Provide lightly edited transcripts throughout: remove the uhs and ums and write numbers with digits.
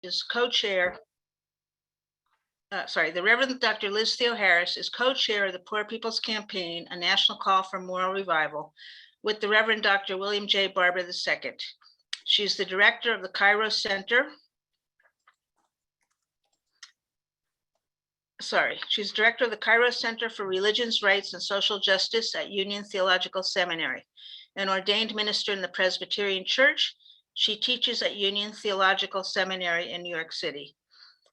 is co-chair. The Reverend Dr. Liz Theo-Harris is co-chair of the Poor People's Campaign, a national call for moral revival, with the Reverend Dr. William J. Barber II. She's the director of the Kairos Center. She's director of the Kairos Center for Religions, Rights, and Social Justice at Union Theological Seminary. An ordained minister in the Presbyterian Church, she teaches at Union Theological Seminary in New York City.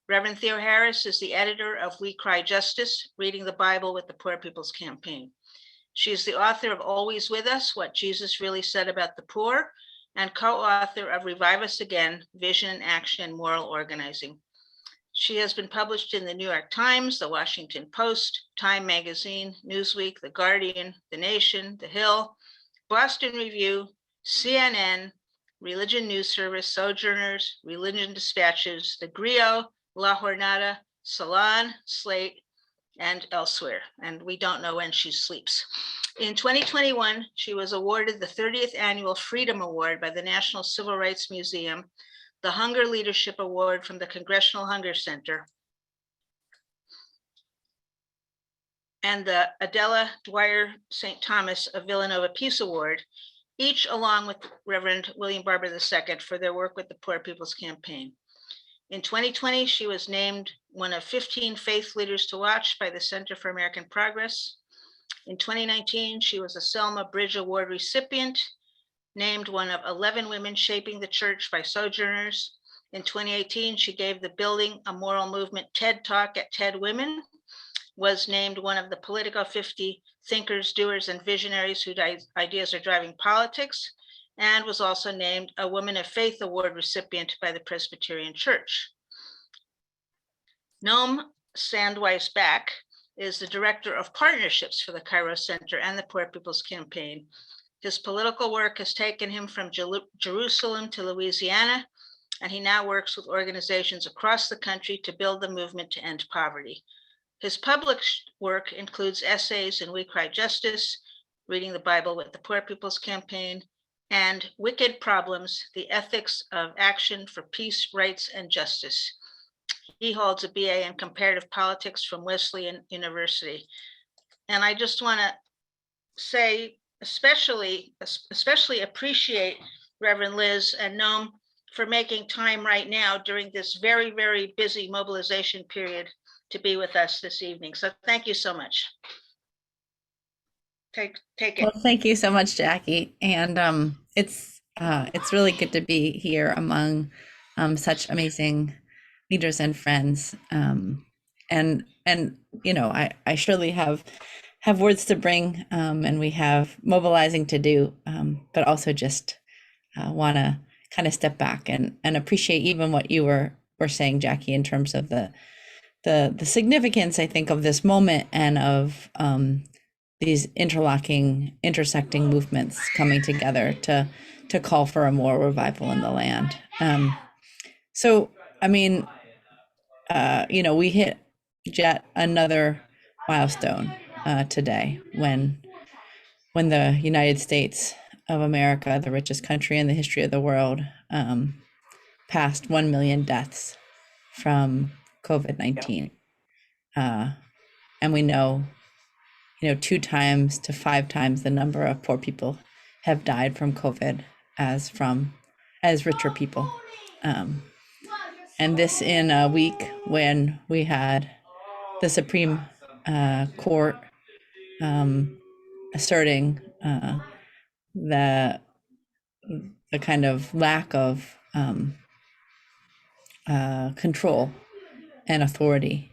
Reverend Theo-Harris is the editor of We Cry Justice, Reading the Bible with the Poor People's Campaign. She is the author of Always With Us, What Jesus Really Said About the Poor, and co-author of Revive Us Again, Vision, Action, and Moral Organizing. She has been published in the New York Times, the Washington Post, Time Magazine, Newsweek, The Guardian, The Nation, The Hill, Boston Review, CNN, Religion News Service, Sojourners, Religion Dispatches, The Griot, La Jornada, Salon, Slate, and elsewhere. And we don't know when she sleeps. In 2021, she was awarded the 30th Annual Freedom Award by the National Civil Rights Museum, the Hunger Leadership Award from the Congressional Hunger Center, and the Adela Dwyer St. Thomas of Villanova Peace Award, each along with Reverend William Barber II for their work with the Poor People's Campaign. In 2020, she was named one of 15 faith leaders to watch by the Center for American Progress. In 2019, she was a Selma Bridge Award recipient, named one of 11 women shaping the church by Sojourners. In 2018, she gave the Building a Moral Movement TED Talk at TED Women, was named one of the Politico 50 thinkers, doers, and visionaries whose ideas are driving politics, and was also named a Woman of Faith Award recipient by the Presbyterian Church. Noam Sandweiss-Back is the Director of Partnerships for the Kairos Center and the Poor People's Campaign. His political work has taken him from Jerusalem to Louisiana, and he now works with organizations across the country to build the movement to end poverty. His published work includes essays in We Cry Justice, Reading the Bible with the Poor People's Campaign, and Wicked Problems, The Ethics of Action for Peace, Rights, and Justice. He holds a BA in Comparative Politics from Wesleyan University. And I just want to say, especially appreciate Reverend Liz and Noam for making time right now during this very, very busy mobilization period to be with us this evening. So thank you so much. Take it. Well, thank you so much, Jackie. And it's really good to be here among such amazing leaders and friends. And you know, I surely have words to bring, and we have mobilizing to do, but also just want to kind of step back and appreciate even what you were saying, Jackie, in terms of the significance, I think, of this moment and of these intersecting movements coming together to call for a more revival in the land. So, I mean, you know, we hit yet another milestone today when the United States of America, the richest country in the history of the world, passed 1 million deaths from COVID-19. And we know, 2 times to 5 times the number of poor people have died from COVID as richer people. And this in a week when we had the Supreme Court asserting the kind of lack of control and authority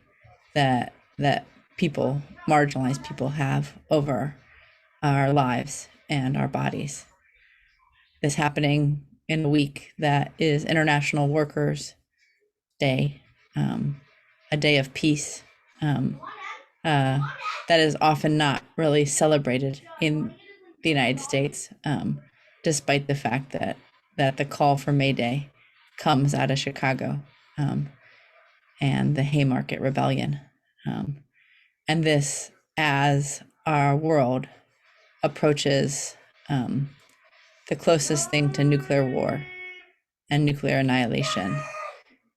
that marginalized people have over our lives and our bodies. This happening in a week that is International Workers' Day, a day of peace that is often not really celebrated in the United States, despite the fact that the call for May Day comes out of Chicago and the Haymarket Rebellion. And this, as our world approaches the closest thing to nuclear war and nuclear annihilation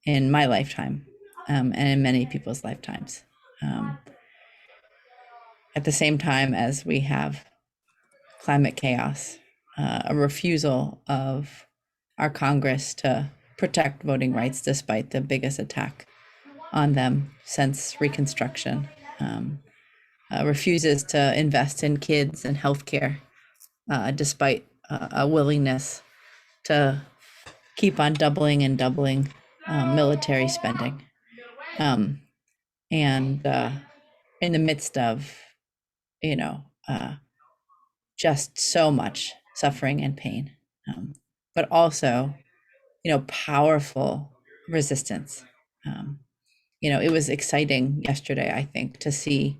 in my lifetime, and in many people's lifetimes. Um, at the same time as we have climate chaos, a refusal of our Congress to protect voting rights despite the biggest attack on them since Reconstruction, refuses to invest in kids and healthcare, despite a willingness to keep on doubling and doubling military spending. Um, and in the midst of, you know, just so much suffering and pain, but also, powerful resistance. Um, it was exciting yesterday, I think, to see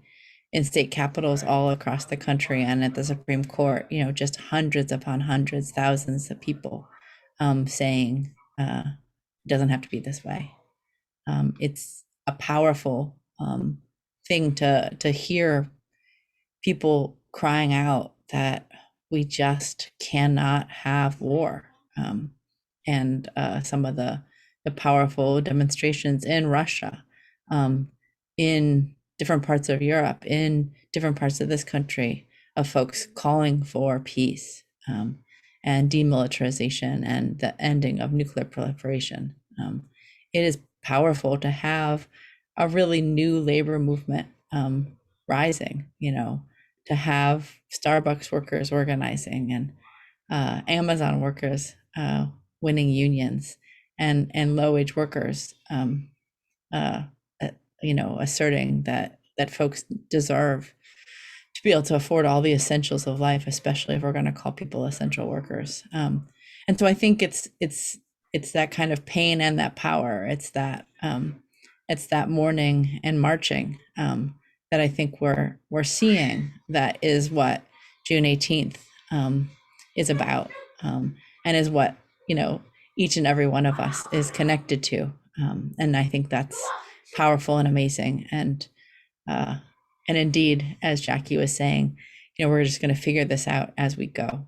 in state capitals all across the country and at the Supreme Court, just hundreds upon hundreds, thousands of people saying it doesn't have to be this way. It's a powerful thing to hear people crying out that we just cannot have war. And some of the powerful demonstrations in Russia, in different parts of Europe, in different parts of this country, of folks calling for peace, and demilitarization and the ending of nuclear proliferation. It is powerful to have a really new labor movement rising, to have Starbucks workers organizing and Amazon workers winning unions, and low wage workers, uh, asserting that folks deserve to be able to afford all the essentials of life, especially if we're going to call people essential workers. And so I think it's that kind of pain and that power. It's that mourning and marching that I think we're seeing. That is what June 18th is about, and is what each and every one of us is connected to. And I think that's powerful and amazing. Uh, and indeed, as Jackie was saying, we're just going to figure this out as we go.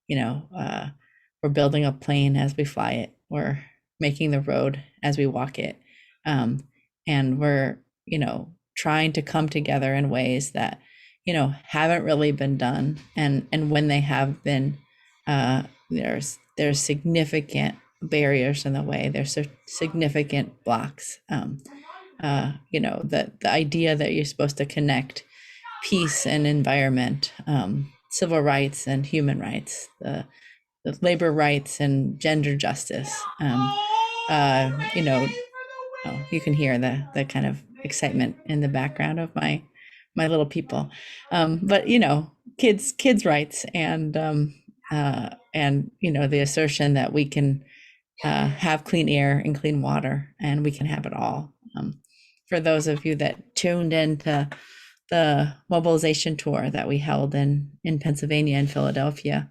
We're building a plane as we fly it. We're making the road as we walk it. And we're, trying to come together in ways that, haven't really been done. And when they have been, there's significant barriers in the way. There's significant blocks. The idea that you're supposed to connect peace and environment, civil rights and human rights, the labor rights and gender justice. You can hear the kind of excitement in the background of my little people. But kids rights and the assertion that we can have clean air and clean water, and we can have it all. For those of you that tuned into the mobilization tour that we held in Pennsylvania and Philadelphia,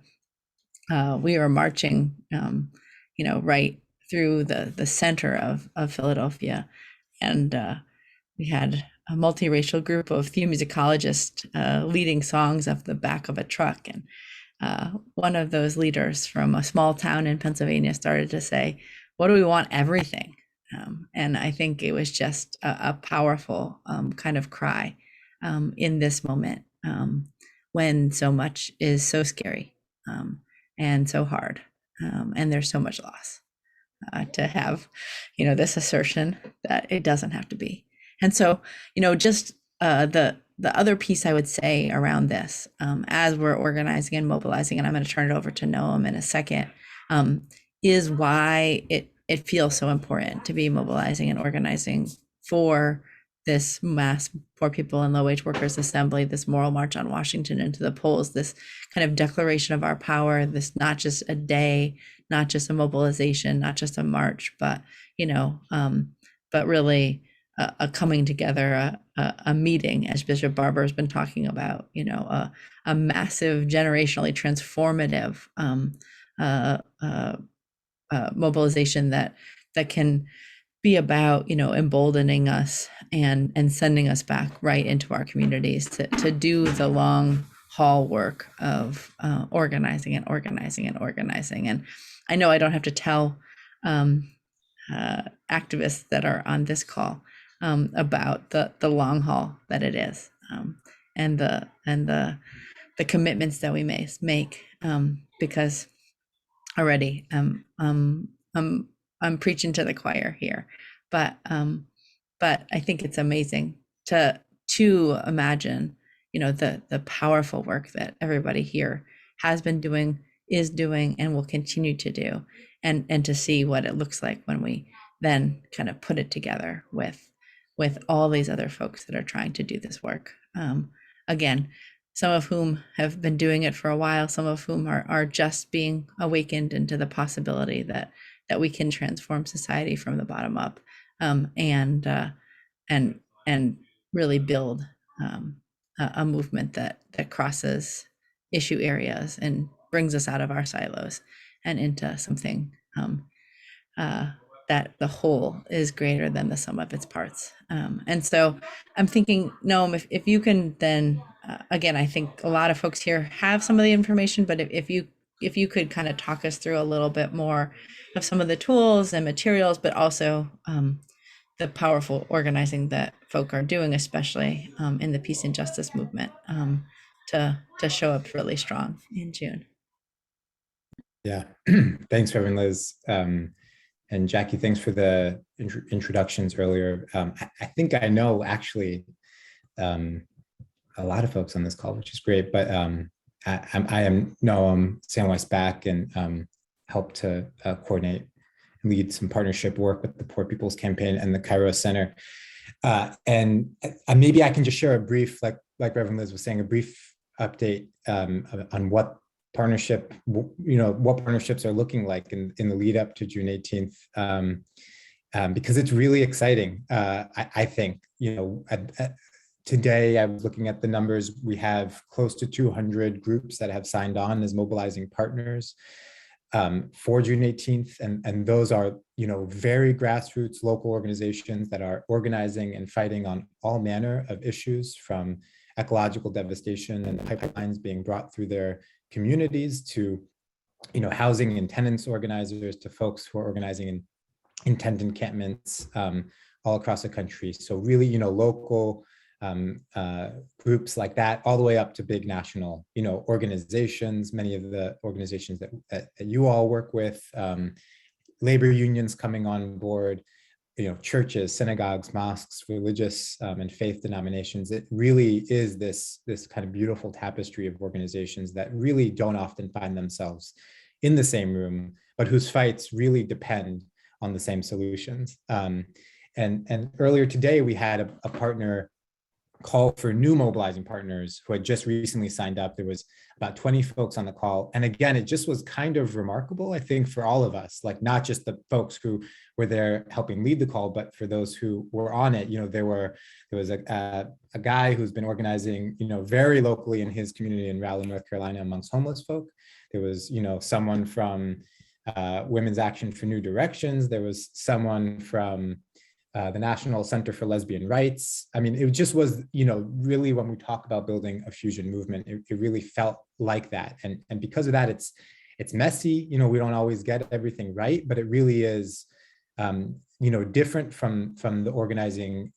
we were marching, right through the center of Philadelphia, and we had a multiracial group of themusicologists leading songs off the back of a truck, and one of those leaders from a small town in Pennsylvania started to say, "What do we want? Everything." And I think it was just a powerful kind of cry in this moment, when so much is so scary, and so hard, and there's so much loss, to have, this assertion that it doesn't have to be. And so, just the other piece I would say around this, as we're organizing and mobilizing, and I'm going to turn it over to Noam in a second, is why it feels so important to be mobilizing and organizing for this mass poor people and low wage workers assembly, this moral march on Washington into the polls, this kind of declaration of our power, this not just a day, not just a mobilization, not just a march, but but really a coming together, a meeting, as Bishop Barber has been talking about, a massive, generationally transformative mobilization that can be about, emboldening us and sending us back right into our communities to do the long haul work of organizing and organizing and organizing. And I know I don't have to tell activists that are on this call about the long haul that it is, and the commitments that we may make, because already I'm preaching to the choir here, but I think it's amazing to imagine, the powerful work that everybody here has been doing, is doing, and will continue to do, and to see what it looks like when we then kind of put it together with all these other folks that are trying to do this work. Again, some of whom have been doing it for a while, some of whom are just being awakened into the possibility that we can transform society from the bottom up, and really build a movement that crosses issue areas and brings us out of our silos and into something that the whole is greater than the sum of its parts. And so I'm thinking, Noam, if you can then, again, I think a lot of folks here have some of the information, but if you could kind of talk us through a little bit more of some of the tools and materials, but also the powerful organizing that folk are doing, especially in the peace and justice movement, to show up really strong in June. Yeah, thanks, Reverend Liz. And Jackie, thanks for the introductions earlier. I think I know actually a lot of folks on this call, which is great, but I am Noam Sandweiss-Back, and help to coordinate and lead some partnership work with the Poor People's Campaign and the Kairos Center. And maybe I can just share a brief, like Reverend Liz was saying, a brief update on what what partnerships are looking like in the lead up to June 18th, because it's really exciting. I think, today I was looking at the numbers. We have close to 200 groups that have signed on as mobilizing partners for June 18th. And those are, very grassroots local organizations that are organizing and fighting on all manner of issues, from ecological devastation and the pipelines being brought through their communities to, housing and tenants organizers, to folks who are organizing in tent encampments all across the country. So really, local groups like that, all the way up to big national, organizations, many of the organizations that you all work with, labor unions coming on board, churches, synagogues, mosques, religious and faith denominations. It really is this kind of beautiful tapestry of organizations that really don't often find themselves in the same room, but whose fights really depend on the same solutions. And earlier today, we had a partner call for new mobilizing partners who had just recently signed up. There was about 20 folks on the call. And again, it just was kind of remarkable, I think, for all of us, like not just the folks who were there helping lead the call, but for those who were on it. There was a guy who's been organizing, very locally in his community in Raleigh, North Carolina, amongst homeless folk. There was, someone from Women's Action for New Directions. There was someone from the National Center for Lesbian Rights. I mean, it just was, really, when we talk about building a fusion movement, it really felt like that. And because of that, it's messy. We don't always get everything right, but it really is, different from the organizing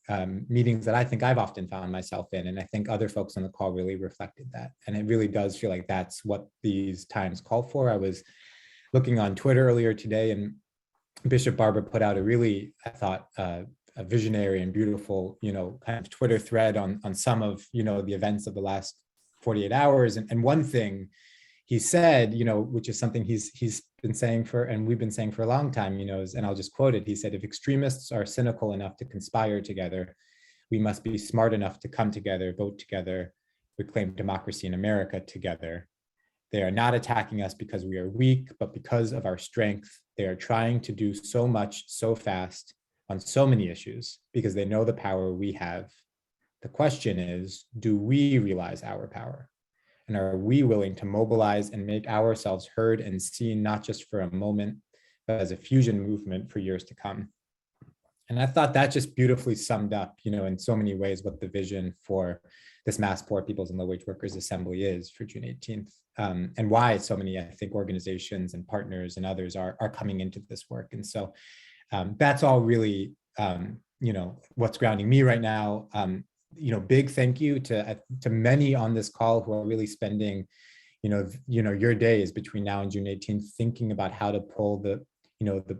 meetings that I think I've often found myself in. And I think other folks on the call really reflected that. And it really does feel like that's what these times call for. I was looking on Twitter earlier today, and Bishop Barber put out a really, I thought, a visionary and beautiful, kind of Twitter thread on some of, the events of the last 48 hours. And one thing he said, which is something he's been saying and we've been saying for a long time, and I'll just quote it. He said, "If extremists are cynical enough to conspire together, we must be smart enough to come together, vote together, reclaim democracy in America together. They are not attacking us because we are weak, but because of our strength. They are trying to do so much so fast on so many issues because they know the power we have. The question is, do we realize our power? And are we willing to mobilize and make ourselves heard and seen, not just for a moment, but as a fusion movement for years to come?" And I thought that just beautifully summed up, in so many ways, what the vision for this Mass Poor People's and Low-Wage Workers Assembly is for June 18th, and why so many, I think, organizations and partners and others are coming into this work. And so that's all really, what's grounding me right now. Big thank you to many on this call who are really spending, your days between now and June 18th, thinking about how to pull the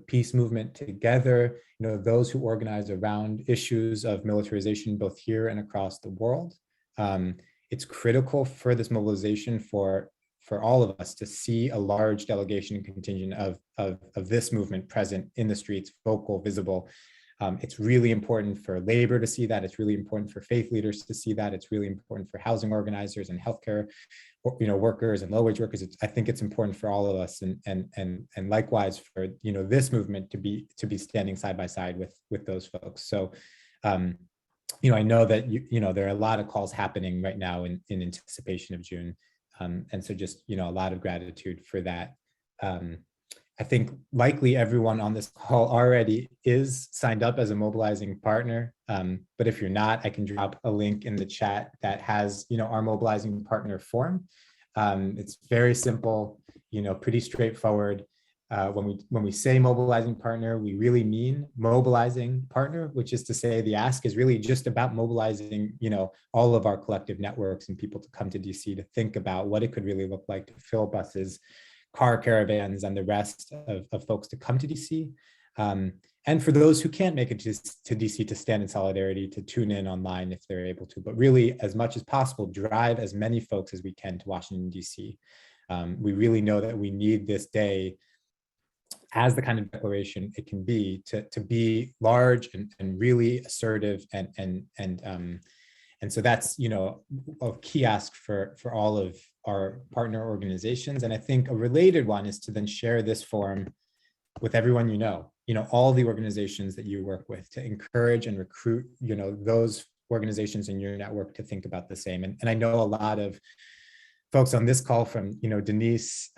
peace movement together, those who organize around issues of militarization, both here and across the world. It's critical for this mobilization for all of us to see a large delegation and contingent of this movement present in the streets, vocal, visible. It's really important for labor to see that. It's really important for faith leaders to see that. It's really important for housing organizers and healthcare, workers and low-wage workers. I think it's important for all of us, and likewise for this movement to be standing side by side with those folks. So, I know that there are a lot of calls happening right now in anticipation of June, and so just a lot of gratitude for that. I think likely everyone on this call already is signed up as a mobilizing partner. But if you're not, I can drop a link in the chat that has, our mobilizing partner form. It's very simple, pretty straightforward. When we say mobilizing partner, we really mean mobilizing partner, which is to say the ask is really just about mobilizing, all of our collective networks and people to come to DC to think about what it could really look like to fill buses, car caravans, and the rest of folks to come to DC. And for those who can't make it to DC, to stand in solidarity, to tune in online if they're able to, but really as much as possible, drive as many folks as we can to Washington, DC. We really know that we need this day as the kind of declaration it can be to be large and really assertive and so that's a key ask for all of our partner organizations. And I think a related one is to then share this forum with everyone all the organizations that you work with, to encourage and recruit those organizations in your network to think about the same. And I know a lot of folks on this call, from Denise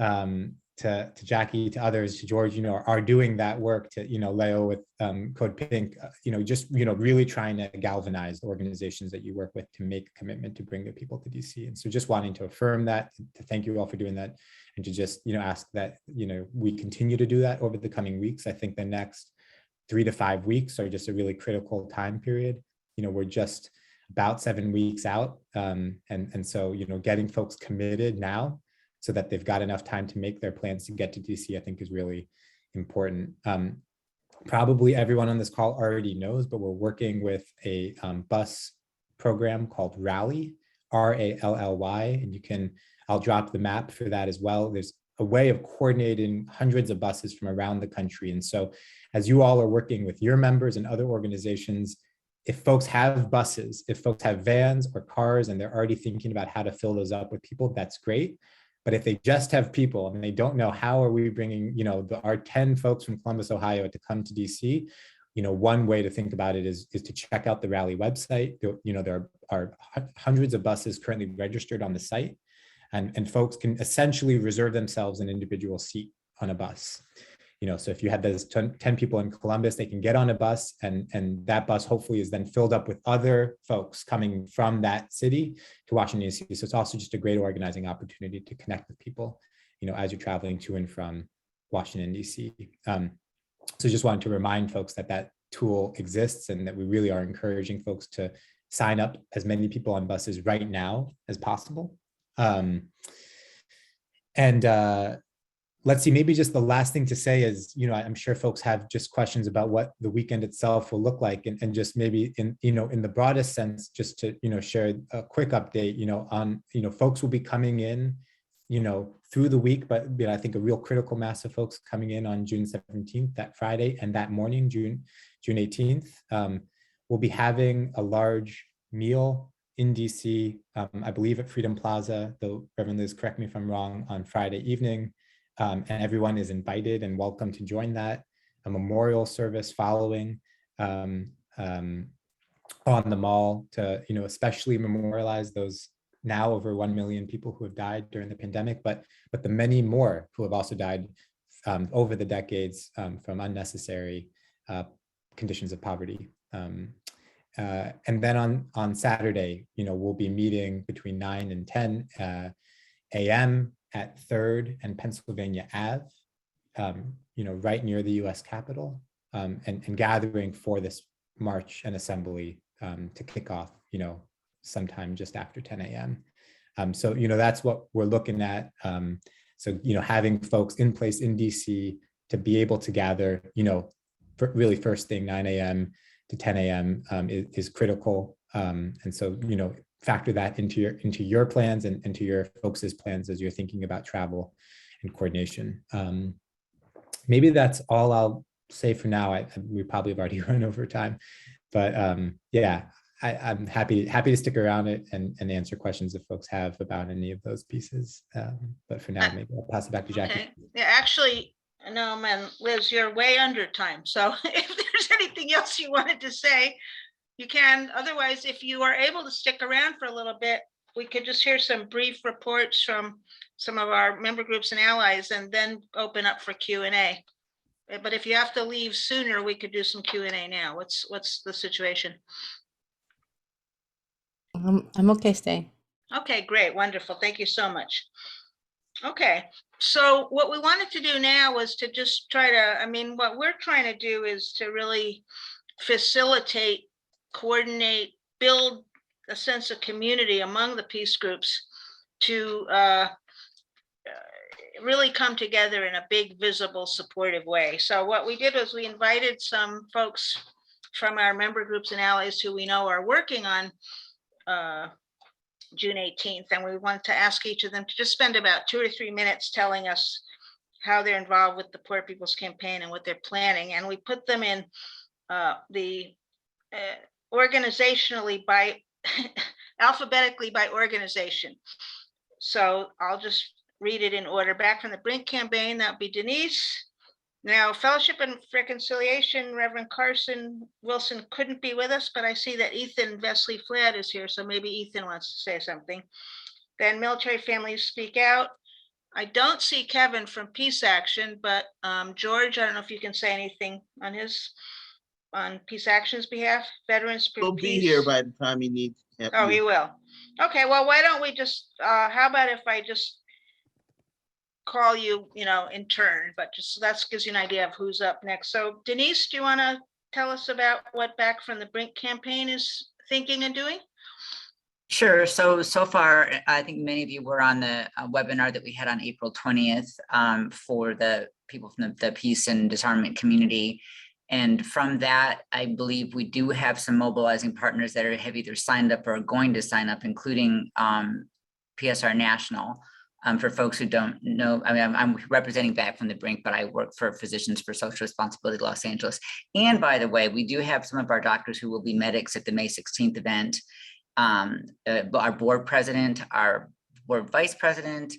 to Jackie, to others, to George, are doing that work, to Leo with Code Pink, just really trying to galvanize the organizations that you work with to make a commitment to bring their people to DC. And so just wanting to affirm that, to thank you all for doing that, and to just ask that we continue to do that over the coming weeks. I think the next 3 to 5 weeks are just a really critical time period. We're just about 7 weeks out, and so getting folks committed now, so that they've got enough time to make their plans to get to DC, I think is really important. Probably everyone on this call already knows, but we're working with a bus program called Rally, RALLY, and I'll drop the map for that as well. There's a way of coordinating hundreds of buses from around the country. And so as you all are working with your members and other organizations, if folks have buses, if folks have vans or cars, and they're already thinking about how to fill those up with people, that's great. But if they just have people and they don't know how are we bringing, our 10 folks from Columbus, Ohio to come to DC, one way to think about it is to check out the Rally website. There are hundreds of buses currently registered on the site, and folks can essentially reserve themselves an individual seat on a bus. So if you had those 10 people in Columbus, they can get on a bus, and that bus hopefully is then filled up with other folks coming from that city to Washington, D.C. So it's also just a great organizing opportunity to connect with people, as you're traveling to and from Washington, D.C. So just wanted to remind folks that tool exists, and that we really are encouraging folks to sign up as many people on buses right now as possible. Let's see, maybe just the last thing to say is, I'm sure folks have just questions about what the weekend itself will look like, and just maybe in the broadest sense, just to, share a quick update, on, folks will be coming in, through the week, but I think a real critical mass of folks coming in on June 17th, that Friday, and that morning, June 18th. We'll be having a large meal in DC, I believe at Freedom Plaza, though Reverend Liz, correct me if I'm wrong, on Friday evening. And everyone is invited and welcome to join that. A memorial service following on the Mall to, especially memorialize those now over 1 million people who have died during the pandemic, but the many more who have also died over the decades from unnecessary conditions of poverty. And then on Saturday, we'll be meeting between 9 and 10 a.m. at 3rd and Pennsylvania Ave, right near the U.S. Capitol. and gathering for this march and assembly to kick off, sometime just after 10 a.m. So, that's what we're looking at. So, having folks in place in DC to be able to gather, for really first thing 9 a.m. to 10 a.m. Is critical. And so, factor that into your plans and into your folks' plans as you're thinking about travel and coordination. Maybe that's all I'll say for now. We probably have already run over time, but yeah, I'm happy to stick around it and answer questions if folks have about any of those pieces. But for now, maybe I'll pass it back to Jackie. Okay. Yeah, actually, no, man, Liz, you're way under time. So if there's anything else you wanted to say, you can. Otherwise, if you are able to stick around for a little bit, we could just hear some brief reports from some of our member groups and allies and then open up for Q&A. But if you have to leave sooner, we could do some Q&A now. What's the situation? I'm okay staying. Okay, great, wonderful. Thank you so much. Okay, so what we wanted to do now was to just try to, what we're trying to do is to really facilitate, coordinate, build a sense of community among the peace groups to really come together in a big, visible, supportive way. So what we did was we invited some folks from our member groups and allies who we know are working on June 18th, and we want to ask each of them to just spend about 2 or 3 minutes telling us how they're involved with the Poor People's Campaign and what they're planning. And we put them in the organizationally by alphabetically by organization. So I'll just read it in order. Back from the Brink Campaign, that would be Denise. Now, Fellowship and Reconciliation, Reverend Carson Wilson couldn't be with us, but I see that Ethan Vesley Fladd is here, so maybe Ethan wants to say something. Then Military Families Speak Out. I don't see Kevin from Peace Action, but George, I don't know if you can say anything on Peace Action's behalf. Veterans for He'll Peace. be here by the time he needs. Oh, he will. Okay, well, why don't we just, how about if I just call you, in turn, but just that gives you an idea of who's up next. So Denise, do you want to tell us about what Back from the Brink campaign is thinking and doing? Sure. So far, I think many of you were on the webinar that we had on April 20th for the people from the peace and disarmament community. And from that, I believe we do have some mobilizing partners that have either signed up or are going to sign up, including PSR National. For folks who don't know, I'm representing Back from the Brink, but I work for Physicians for Social Responsibility Los Angeles. And by the way, we do have some of our doctors who will be medics at the May 16th event. Our board president, our board vice president,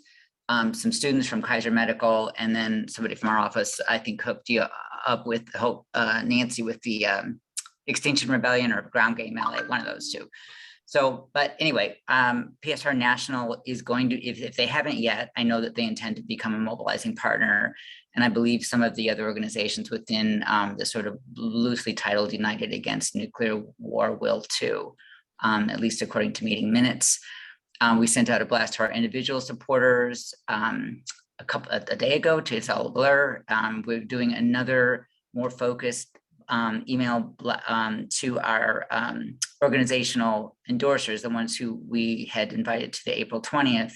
some students from Kaiser Medical, and then somebody from our office, I think, hooked you up with Nancy with the Extinction Rebellion or Ground Game Alley, one of those two. So, but anyway, PSR National is going to, if they haven't yet, I know that they intend to become a mobilizing partner. And I believe some of the other organizations within the sort of loosely titled United Against Nuclear War will too, at least according to meeting minutes. We sent out a blast to our individual supporters a day ago to It's All a Blur. We're doing another more focused email to our organizational endorsers, the ones who we had invited to the April 20th,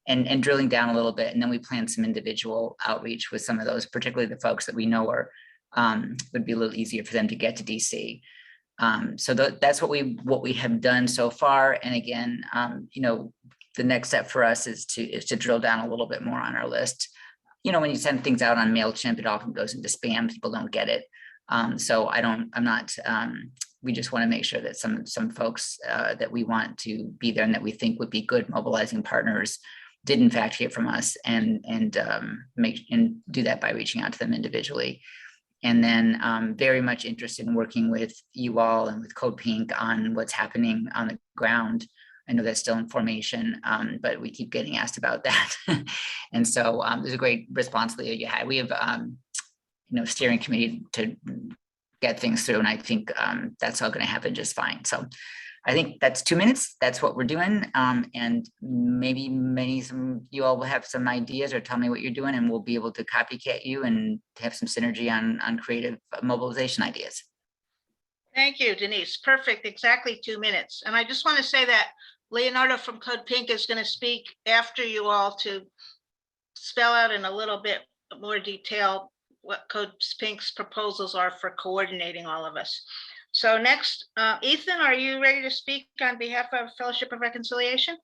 and drilling down a little bit. And then we planned some individual outreach with some of those, particularly the folks that we know are would be a little easier for them to get to DC. So that's what we have done so far. And again, the next step for us is to drill down a little bit more on our list. When you send things out on MailChimp, it often goes into spam. People don't get it. So we just want to make sure that some folks that we want to be there and that we think would be good mobilizing partners did in fact hear from us and do that by reaching out to them individually. And then very much interested in working with you all and with Code Pink on what's happening on the ground. I know that's still in formation, but we keep getting asked about that. And so there's a great response that you had. We have steering committee to get things through, and I think that's all going to happen just fine. So I think that's 2 minutes. That's what we're doing. And maybe some you all will have some ideas or tell me what you're doing, and we'll be able to copycat you and have some synergy on creative mobilization ideas. Thank you, Denise. Perfect. Exactly 2 minutes. And I just want to say that Leonardo from Code Pink is going to speak after you all to spell out in a little bit more detail what Code Pink's proposals are for coordinating all of us. So next, Ethan, are you ready to speak on behalf of Fellowship of Reconciliation?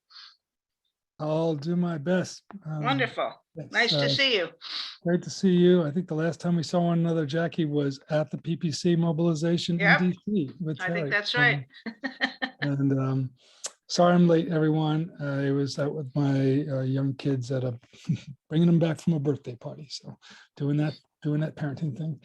I'll do my best. Wonderful. Yes, Nice to see you. Great to see you. I think the last time we saw one another, Jackie, was at the PPC mobilization Yep, in DC with I think Terry. that's right. And sorry I'm late, everyone. I was out with my young kids at bringing them back from a birthday party. So doing that parenting thing.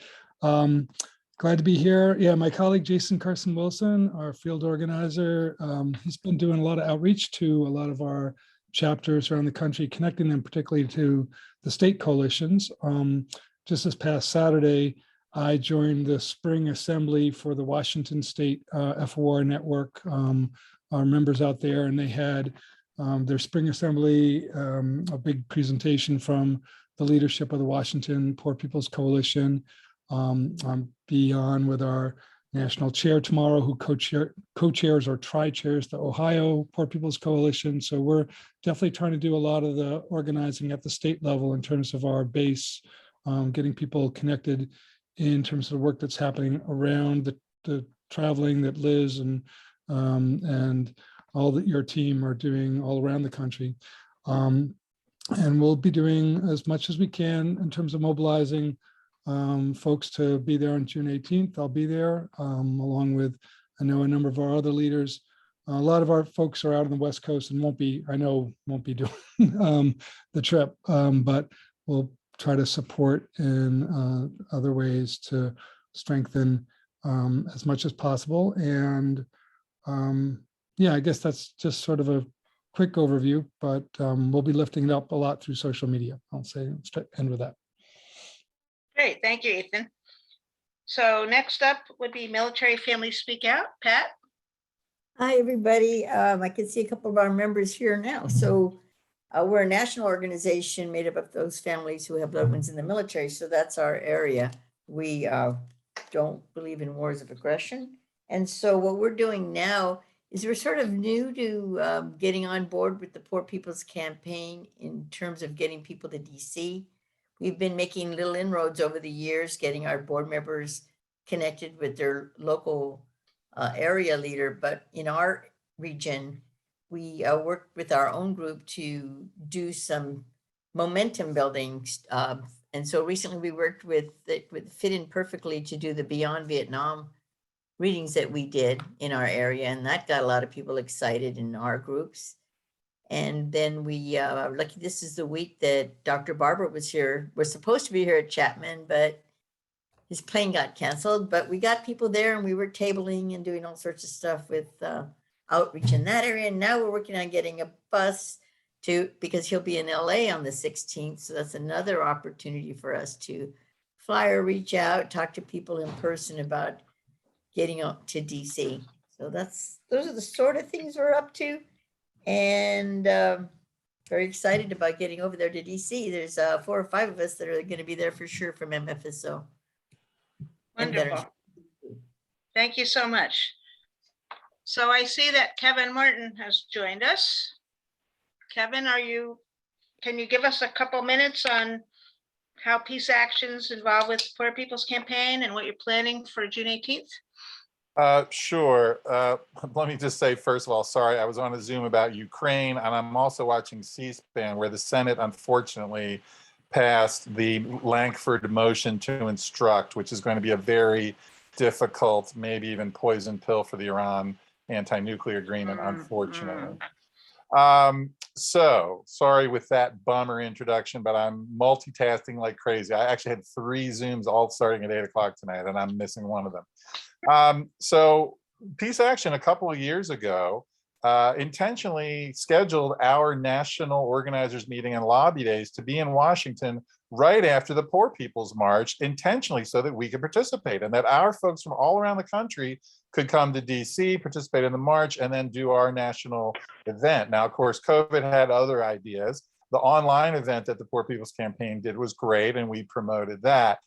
Glad to be here. Yeah, my colleague Jason Carson Wilson, our field organizer, he's been doing a lot of outreach to a lot of our chapters around the country, connecting them particularly to the state coalitions. Just this past Saturday, I joined the spring assembly for the Washington State FOR network, our members out there, and they had their spring assembly, a big presentation from the leadership of the Washington Poor People's Coalition. I'll be on with our national chair tomorrow, who co-chairs or tri-chairs the Ohio Poor People's Coalition. So we're definitely trying to do a lot of the organizing at the state level in terms of our base, getting people connected in terms of the work that's happening around the traveling that Liz and all that your team are doing all around the country. And we'll be doing as much as we can in terms of mobilizing folks to be there on June 18th. I'll be there along with, I know, a number of our other leaders. A lot of our folks are out on the West Coast and won't be doing the trip, but we'll try to support in other ways to strengthen as much as possible. And yeah, I guess that's just sort of a quick overview, but we'll be lifting it up a lot through social media. I'll end with that. Great, thank you, Ethan. So next up would be Military Families Speak Out. Pat? Hi, everybody. I can see a couple of our members here now. So we're a national organization made up of those families who have loved ones in the military. So that's our area. We don't believe in wars of aggression. And so what we're doing now is we're sort of new to getting on board with the Poor People's Campaign in terms of getting people to DC. We've been making little inroads over the years, getting our board members connected with their local area leader. But in our region, we worked with our own group to do some momentum building. And so recently we worked with it would fit in perfectly to do the Beyond Vietnam readings that we did in our area. And that got a lot of people excited in our groups. And then we are lucky this is the week that Dr. Barber was here. We're supposed to be here at Chapman, but his plane got canceled. But we got people there and we were tabling and doing all sorts of stuff with outreach in that area. And now we're working on getting a bus because he'll be in LA on the 16th. So that's another opportunity for us to fly or reach out, talk to people in person about getting up to DC. So those are the sort of things we're up to. And very excited about getting over there to DC. There's 4 or 5 of us that are going to be there for sure from MFSO. Wonderful. Thank you so much. So I see that Kevin Martin has joined us. Kevin, can you give us a couple minutes on how Peace Action's involved with Poor People's Campaign and what you're planning for June 18th? Sure. Let me just say, first of all, sorry, I was on a Zoom about Ukraine, and I'm also watching C-SPAN, where the Senate unfortunately passed the Lankford motion to instruct, which is going to be a very difficult, maybe even poison pill for the Iran anti-nuclear agreement, unfortunately. So sorry with that bummer introduction, but I'm multitasking like crazy. I actually had 3 Zooms all starting at 8 o'clock tonight, and I'm missing one of them. So Peace Action a couple of years ago intentionally scheduled our national organizers meeting and lobby days to be in Washington right after the Poor People's March, intentionally so that we could participate and that our folks from all around the country could come to DC, participate in the march, and then do our national event. Now, of course, COVID had other ideas. The online event that the Poor People's Campaign did was great, and we promoted that.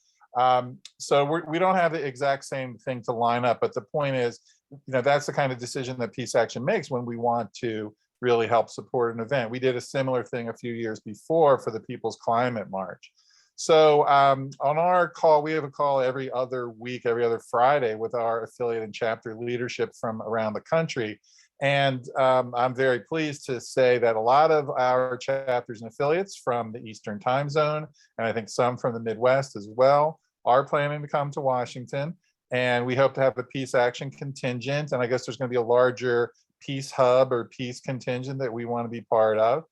So we don't have the exact same thing to line up, but the point is, that's the kind of decision that Peace Action makes when we want to really help support an event. We did a similar thing a few years before for the People's Climate March. So on our call, we have a call every other week, every other Friday with our affiliate and chapter leadership from around the country. And I'm very pleased to say that a lot of our chapters and affiliates from the Eastern Time Zone, and I think some from the Midwest as well, are planning to come to Washington. And we hope to have a Peace Action contingent. And I guess there's going to be a larger Peace Hub or Peace contingent that we want to be part of.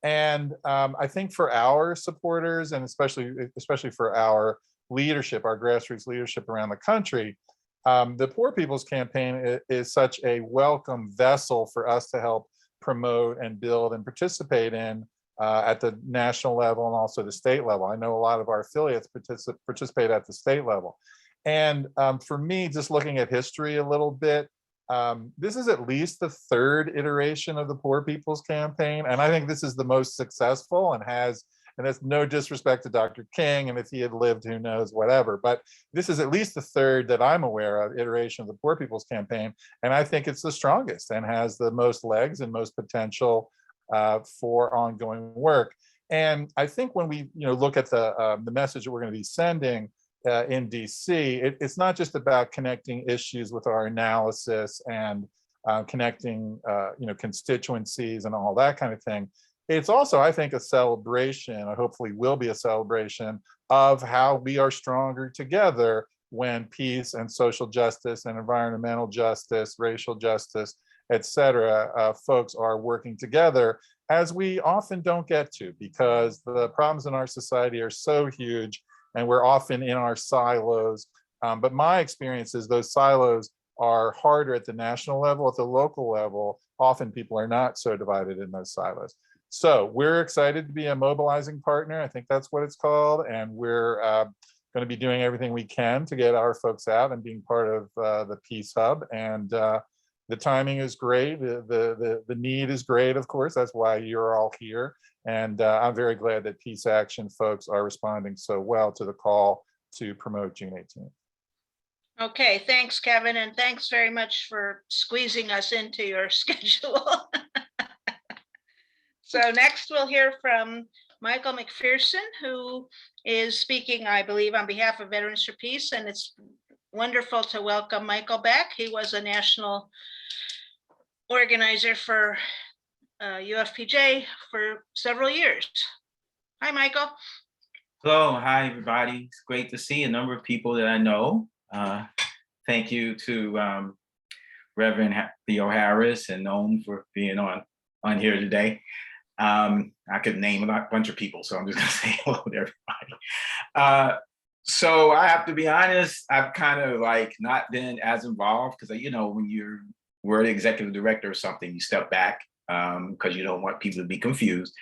And I think for our supporters, and especially for our leadership, our grassroots leadership around the country, the Poor People's Campaign is such a welcome vessel for us to help promote and build and participate in at the national level and also the state level. I know a lot of our affiliates participate at the state level. And for me, just looking at history a little bit, this is at least the third iteration of the Poor People's Campaign. And I think this is the most successful and that's no disrespect to Dr. King, and if he had lived, who knows, whatever. But this is at least the third that I'm aware of iteration of the Poor People's Campaign. And I think it's the strongest and has the most legs and most potential for ongoing work. And I think when we look at the message that we're going to be sending in DC, it's not just about connecting issues with our analysis and connecting constituencies and all that kind of thing. It's also, I think, a celebration, or hopefully will be a celebration, of how we are stronger together when peace and social justice and environmental justice, racial justice, etc., folks are working together, as we often don't get to, because the problems in our society are so huge and we're often in our silos. But my experience is those silos are harder at the national level. At the local level, often people are not so divided in those silos. So we're excited to be a mobilizing partner. I think that's what it's called. And we're going to be doing everything we can to get our folks out and being part of the Peace Hub. And the timing is great. The need is great, of course. That's why you're all here. And I'm very glad that Peace Action folks are responding so well to the call to promote June 18th. Okay, thanks, Kevin. And thanks very much for squeezing us into your schedule. So next we'll hear from Michael McPherson, who is speaking, I believe, on behalf of Veterans for Peace. And it's wonderful to welcome Michael back. He was a national organizer for UFPJ for several years. Hi, Michael. Hello, hi, everybody. It's great to see a number of people that I know. Thank you to Reverend Theo Harris and Noam for being on here today. I could name a bunch of people, so I'm just gonna say hello to everybody. So I have to be honest, I've kind of like not been as involved because when we're the executive director or something, you step back because you don't want people to be confused.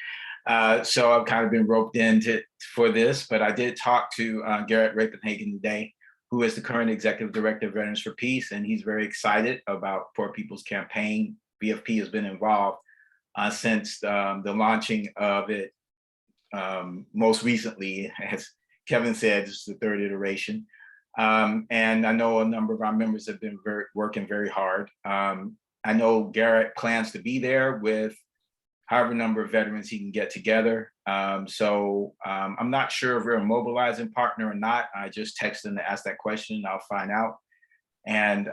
So I've kind of been roped into for this, but I did talk to Garrett Rappenhagen today, who is the current executive director of Veterans for Peace, and he's very excited about Poor People's Campaign. VFP has been involved since the launching of it. Most recently, as Kevin said, this is the third iteration. And I know a number of our members have been working very hard. I know Garrett plans to be there with however number of veterans he can get together. So I'm not sure if we're a mobilizing partner or not. I just texted him to ask that question. I'll find out and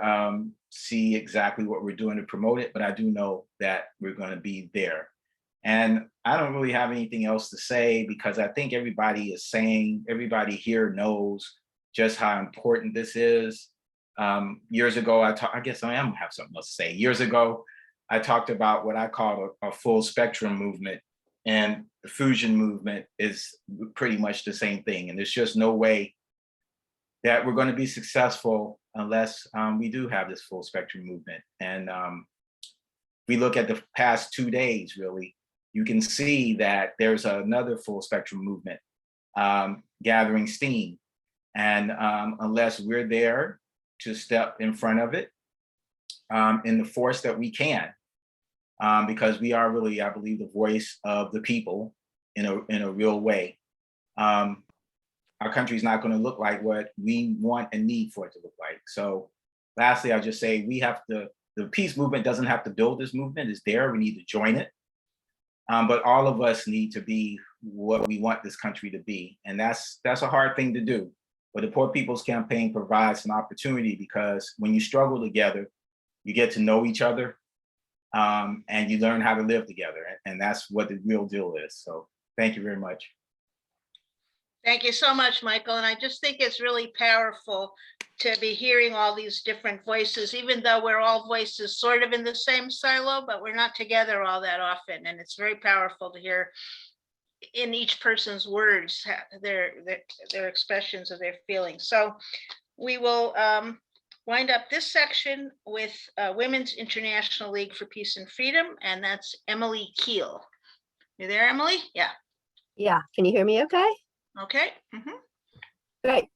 see exactly what we're doing to promote it. But I do know that we're going to be there. And I don't really have anything else to say because I think everybody here knows just how important this is. Years ago, I guess I am have something else to say. Years ago, I talked about what I call a full spectrum movement, and the fusion movement is pretty much the same thing. And there's just no way that we're going to be successful unless we do have this full spectrum movement. And we look at the past 2 days, really, you can see that there's another full spectrum movement gathering steam. And unless we're there to step in front of it in the force that we can, because we are really, I believe, the voice of the people in a real way. Our country is not going to look like what we want and need for it to look like. So lastly, I'll just say the peace movement doesn't have to build this movement. It's there. We need to join it. But all of us need to be what we want this country to be. And that's a hard thing to do. But the Poor People's Campaign provides an opportunity, because when you struggle together, you get to know each other, and you learn how to live together. And that's what the real deal is. So thank you very much. Thank you so much, Michael. And I just think it's really powerful to be hearing all these different voices, even though we're all voices sort of in the same silo, but we're not together all that often. And it's very powerful to hear in each person's words their expressions of their feelings. So we will wind up this section with Women's International League for Peace and Freedom, and that's Emily Keel. You there, Emily? Yeah. Yeah, can you hear me okay? Okay. Mm-hmm. Great.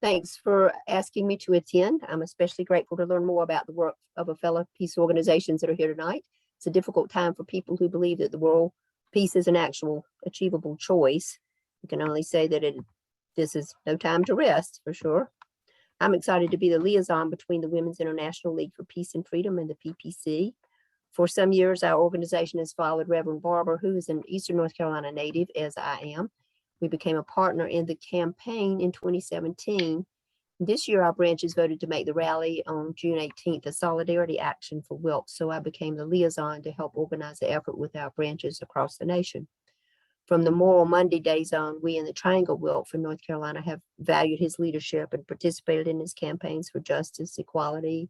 Thanks for asking me to attend. I'm especially grateful to learn more about the work of a fellow peace organizations that are here tonight. It's a difficult time for people who believe that the world peace is an actual achievable choice. You can only say that this is no time to rest, for sure. I'm excited to be the liaison between the Women's International League for Peace and Freedom and the PPC. For some years, our organization has followed Reverend Barber, who is an Eastern North Carolina native, as I am. We became a partner in the campaign in 2017. This year, our branches voted to make the rally on June 18th a solidarity action for Wilkes, so I became the liaison to help organize the effort with our branches across the nation. From the Moral Monday days on, we in the Triangle Wilkes in North Carolina have valued his leadership and participated in his campaigns for justice, equality,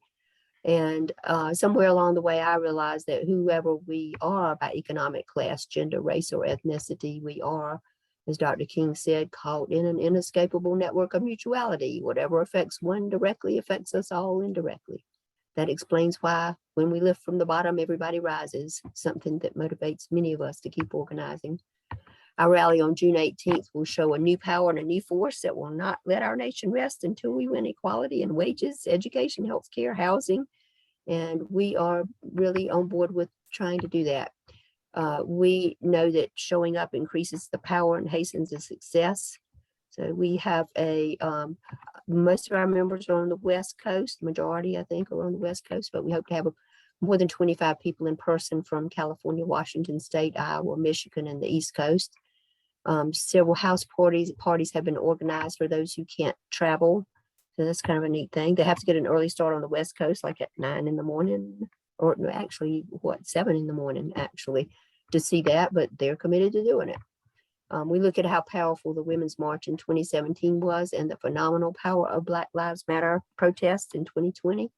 and somewhere along the way, I realized that whoever we are by economic class, gender, race, or ethnicity, we are, as Dr. King said, caught in an inescapable network of mutuality. Whatever affects one directly affects us all indirectly. That explains why when we lift from the bottom, everybody rises, something that motivates many of us to keep organizing. Our rally on June 18th will show a new power and a new force that will not let our nation rest until we win equality in wages, education, healthcare, housing. And we are really on board with trying to do that. We know that showing up increases the power and hastens the success. So we have most of our members are on the West Coast, majority I think are on the West Coast, but we hope to have more than 25 people in person from California, Washington State, Iowa, Michigan, and the East Coast. Several house parties have been organized for those who can't travel. So that's kind of a neat thing. They have to get an early start on the West Coast, like at 9 in the morning, or actually, 7 in the morning, actually, to see that, but they're committed to doing it. We look at how powerful the Women's March in 2017 was and the phenomenal power of Black Lives Matter protests in 2020.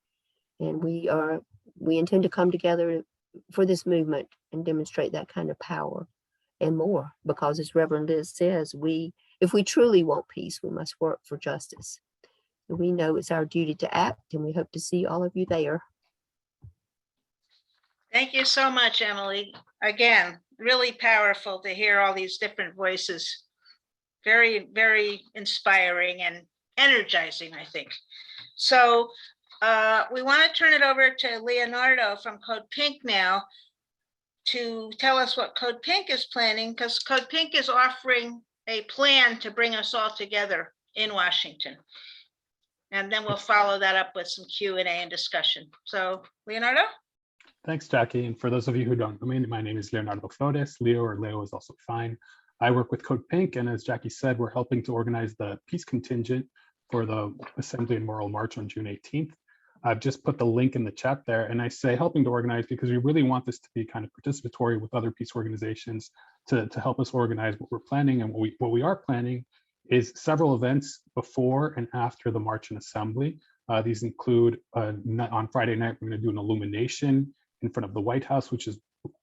And we intend to come together for this movement and demonstrate that kind of power and more, because as Reverend Liz says, if we truly want peace, we must work for justice. And we know it's our duty to act, and we hope to see all of you there. Thank you so much, Emily. Again, really powerful to hear all these different voices. Very, very inspiring and energizing, I think. So we want to turn it over to Leonardo from Code Pink now to tell us what Code Pink is planning, because Code Pink is offering a plan to bring us all together in Washington. And then we'll follow that up with some Q&A and discussion. So Leonardo? Thanks, Jackie. And for those of you who don't know me, my name is Leonardo Flores. Leo or Leo is also fine. I work with Code Pink, and as Jackie said, we're helping to organize the peace contingent for the Assembly and Moral March on June 18th. I've just put the link in the chat there, and I say helping to organize because we really want this to be kind of participatory with other peace organizations to help us organize what we're planning. And what we are planning is several events before and after the March and Assembly. These include on Friday night, we're going to do an illumination in front of the White House, which is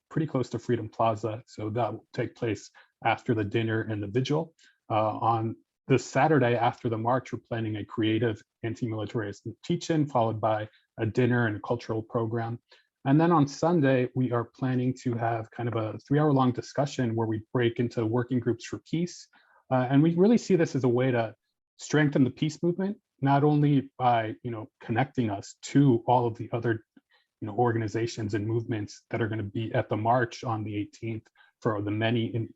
pretty close to Freedom Plaza. So that will take place after the dinner and the vigil. On Saturday after the march, we're planning a creative anti-militarism teach-in, followed by a dinner and a cultural program. And then on Sunday, we are planning to have kind of a 3-hour-long discussion where we break into working groups for peace. And we really see this as a way to strengthen the peace movement, not only by, connecting us to all of the other, organizations and movements that are going to be at the march on the 18th for the many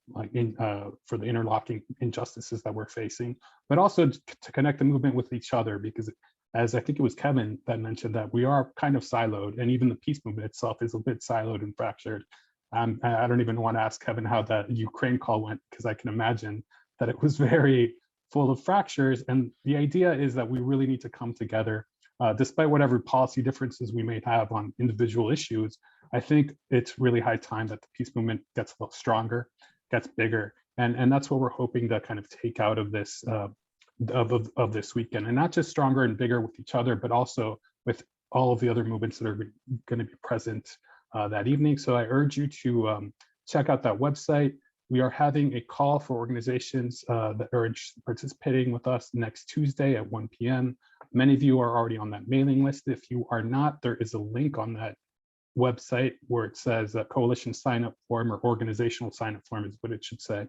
for the interlocking injustices that we're facing, but also to connect the movement with each other, because as I think it was Kevin that mentioned that we are kind of siloed, and even the peace movement itself is a bit siloed and fractured. I don't even want to ask Kevin how that Ukraine call went, because I can imagine that it was very full of fractures. And the idea is that we really need to come together, despite whatever policy differences we may have on individual issues. I think it's really high time that the peace movement gets a little stronger, gets bigger, and that's what we're hoping to kind of take out of this of this weekend, and not just stronger and bigger with each other, but also with all of the other movements that are going to be present that evening. So I urge you to check out that website. We are having a call for organizations that are participating with us next Tuesday at 1 p.m. Many of you are already on that mailing list. If you are not, there is a link on that website where it says coalition sign-up form, or organizational sign-up form is what it should say.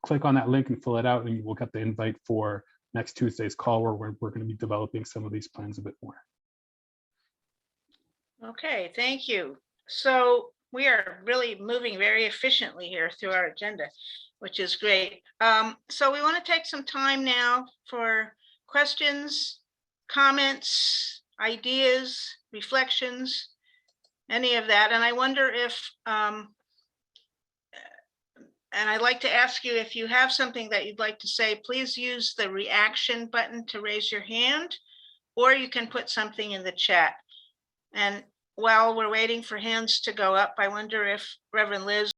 Click on that link and fill it out, and you will get the invite for next Tuesday's call, where we're going to be developing some of these plans a bit more. Okay, thank you. So we are really moving very efficiently here through our agenda, which is great. So we want to take some time now for questions, comments, ideas, reflections, any of that. And I wonder if, and I'd like to ask you, if you have something that you'd like to say, please use the reaction button to raise your hand, or you can put something in the chat. And while we're waiting for hands to go up, I wonder if Reverend Liz